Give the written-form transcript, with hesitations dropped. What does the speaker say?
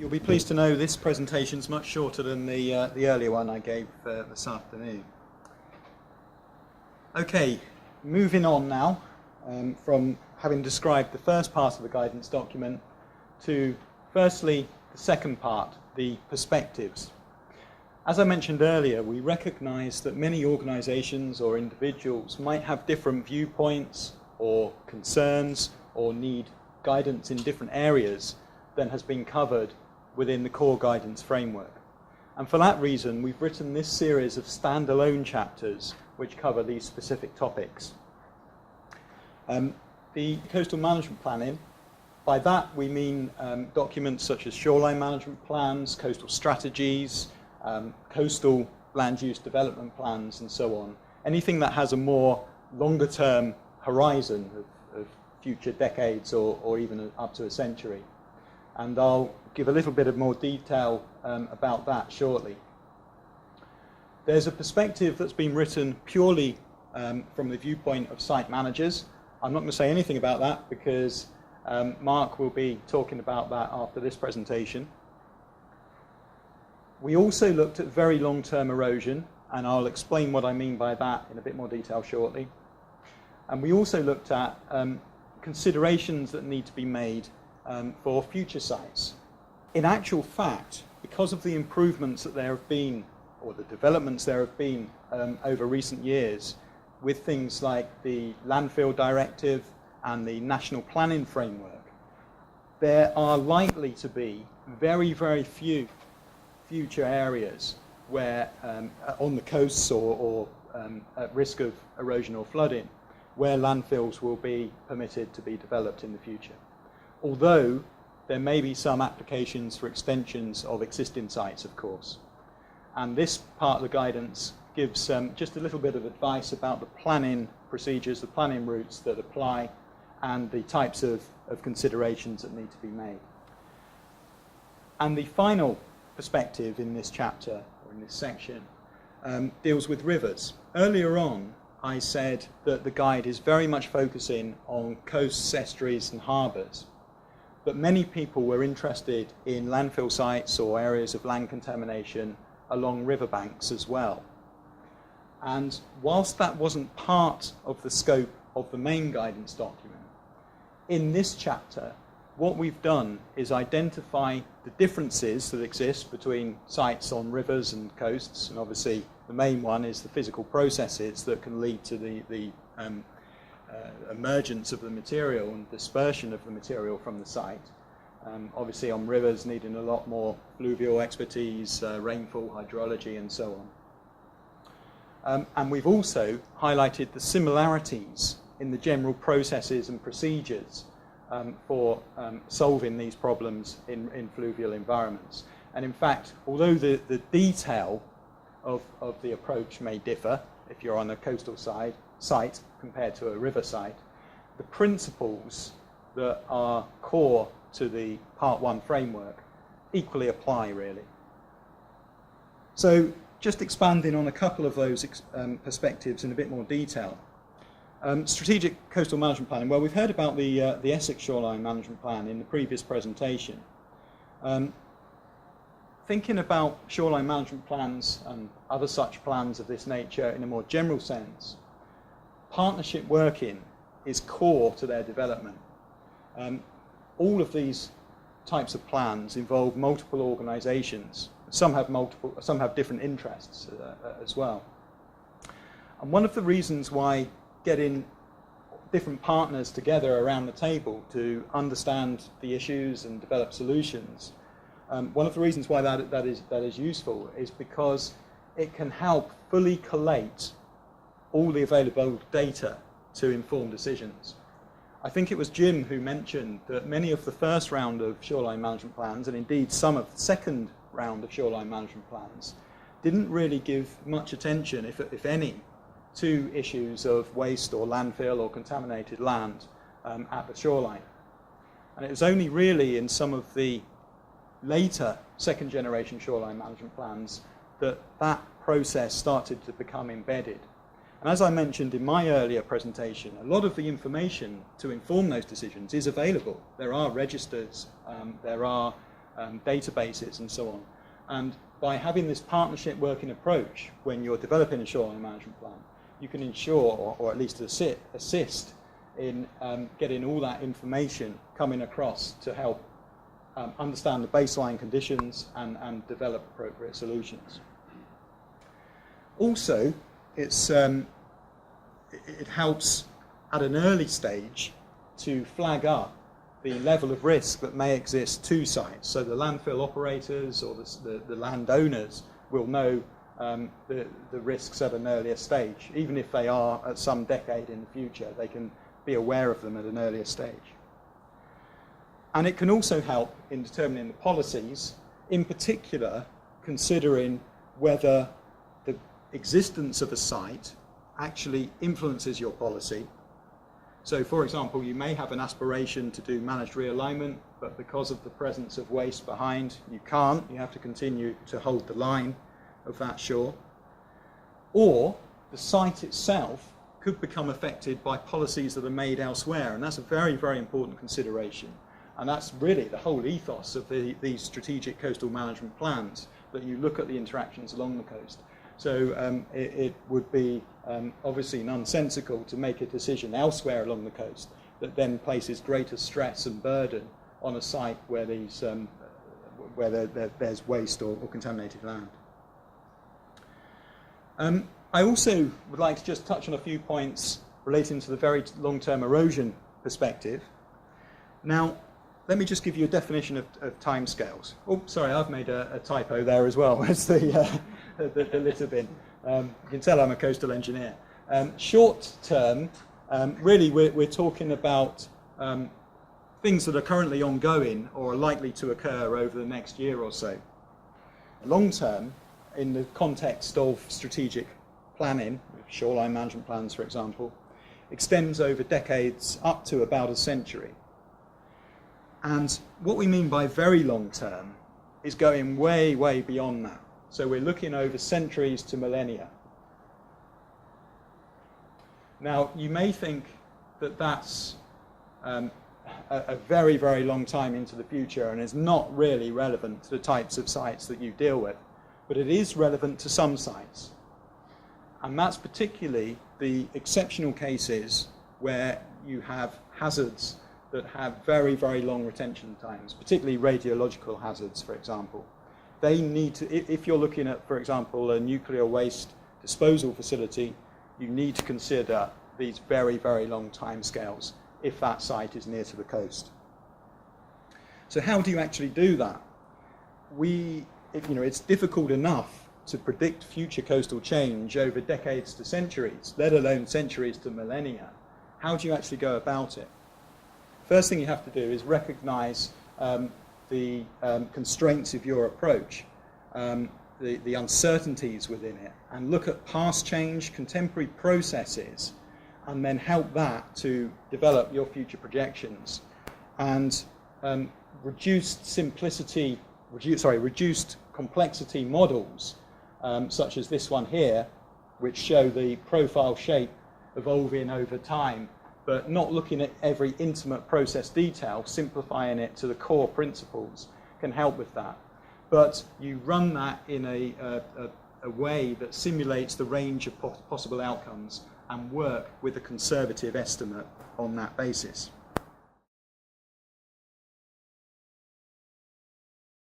You'll be pleased to know this presentation is much shorter than the earlier one I gave this afternoon. Okay, moving on now from having described the first part of the guidance document to firstly the second part, the perspectives. As I mentioned earlier, we recognise that many organisations or individuals might have different viewpoints or concerns or need guidance in different areas than has been covered within the core guidance framework. And for that reason, we've written this series of standalone chapters which cover these specific topics. The coastal management planning, by that we mean documents such as shoreline management plans, coastal strategies, coastal land use development plans and so on. Anything that has a more longer term horizon of future decades or even up to a century. And I'll give a little bit of more detail about that shortly. There's a perspective that's been written purely from the viewpoint of site managers. I'm not going to say anything about that because Mark will be talking about that after this presentation. We also looked at very long-term erosion, and I'll explain what I mean by that in a bit more detail shortly. And we also looked at considerations that need to be made for future sites. In actual fact, because of the improvements that there have been, or the developments there have been over recent years, with things like the landfill directive and the national planning framework, there are likely to be very, very few future areas where, on the coasts or at risk of erosion or flooding, where landfills will be permitted to be developed in the future. Although there may be some applications for extensions of existing sites, of course. And this part of the guidance gives just a little bit of advice about the planning procedures, the planning routes that apply, and the types of considerations that need to be made. And the final perspective in this chapter, or in this section, deals with rivers. Earlier on, I said that the guide is very much focusing on coasts, estuaries, and harbours. But many people were interested in landfill sites or areas of land contamination along riverbanks as well. And whilst that wasn't part of the scope of the main guidance document, in this chapter, what we've done is identify the differences that exist between sites on rivers and coasts, and obviously the main one is the physical processes that can lead to the emergence of the material and dispersion of the material from the site. Obviously on rivers needing a lot more fluvial expertise, rainfall, hydrology and so on. And we've also highlighted the similarities in the general processes and procedures for solving these problems in fluvial environments. And in fact, although the detail of the approach may differ if you're on a coastal site compared to a river site, the principles that are core to the Part 1 framework equally apply, really. So just expanding on a couple of those perspectives in a bit more detail. Strategic coastal management planning. Well, we've heard about the Essex Shoreline Management Plan in the previous presentation. Thinking about shoreline management plans and other such plans of this nature in a more general sense, partnership working is core to their development. All of these types of plans involve multiple organisations. Some have different interests as well. And one of the reasons why getting different partners together around the table to understand the issues and develop solutions, one of the reasons why that is useful is because it can help fully collate all the available data to inform decisions. I think it was Jim who mentioned that many of the first round of shoreline management plans, and indeed some of the second round of shoreline management plans, didn't really give much attention, if any, to issues of waste or landfill or contaminated land at the shoreline. And it was only really in some of the later second generation shoreline management plans that that process started to become embedded. And as I mentioned in my earlier presentation, a lot of the information to inform those decisions is available. There are registers, there are databases and so on. And by having this partnership working approach when you're developing a shoreline management plan, you can ensure, or at least assist in getting all that information coming across to help understand the baseline conditions and develop appropriate solutions. Also, it helps at an early stage to flag up the level of risk that may exist to sites. So the landfill operators or the landowners will know the risks at an earlier stage. Even if they are at some decade in the future, they can be aware of them at an earlier stage. And it can also help in determining the policies, in particular considering whether the existence of a site actually influences your policy. So, for example, you may have an aspiration to do managed realignment, but because of the presence of waste behind, you can't. You have to continue to hold the line of that shore. Or the site itself could become affected by policies that are made elsewhere, and that's a very, very important consideration. And that's really the whole ethos of these strategic coastal management plans, that you look at the interactions along the coast. So it would be obviously nonsensical to make a decision elsewhere along the coast that then places greater stress and burden on a site where there's waste or contaminated land. I also would like to just touch on a few points relating to the very long-term erosion perspective. Now, let me just give you a definition of timescales. Oh, sorry, I've made a typo there as well. It's the litter bin. You can tell I'm a coastal engineer. Short term, really we're talking about things that are currently ongoing or are likely to occur over the next year or so. Long term, in the context of strategic planning, shoreline management plans for example, extends over decades up to about a century. And what we mean by very long term is going way, way beyond that. So we're looking over centuries to millennia. Now, you may think that that's a very, very long time into the future and is not really relevant to the types of sites that you deal with. But it is relevant to some sites. And that's particularly the exceptional cases where you have hazards that have very, very long retention times, particularly radiological hazards, for example. They need to, if you're looking at, for example, a nuclear waste disposal facility, you need to consider these very, very long timescales if that site is near to the coast. So how do you actually do that? It's difficult enough to predict future coastal change over decades to centuries, let alone centuries to millennia. How do you actually go about it? First thing you have to do is recognize the constraints of your approach, the uncertainties within it, and look at past change, contemporary processes, and then help that to develop your future projections. And reduced complexity models, such as this one here, which show the profile shape evolving over time, but not looking at every intimate process detail, simplifying it to the core principles, can help with that. But you run that in a way that simulates the range of possible outcomes and work with a conservative estimate on that basis.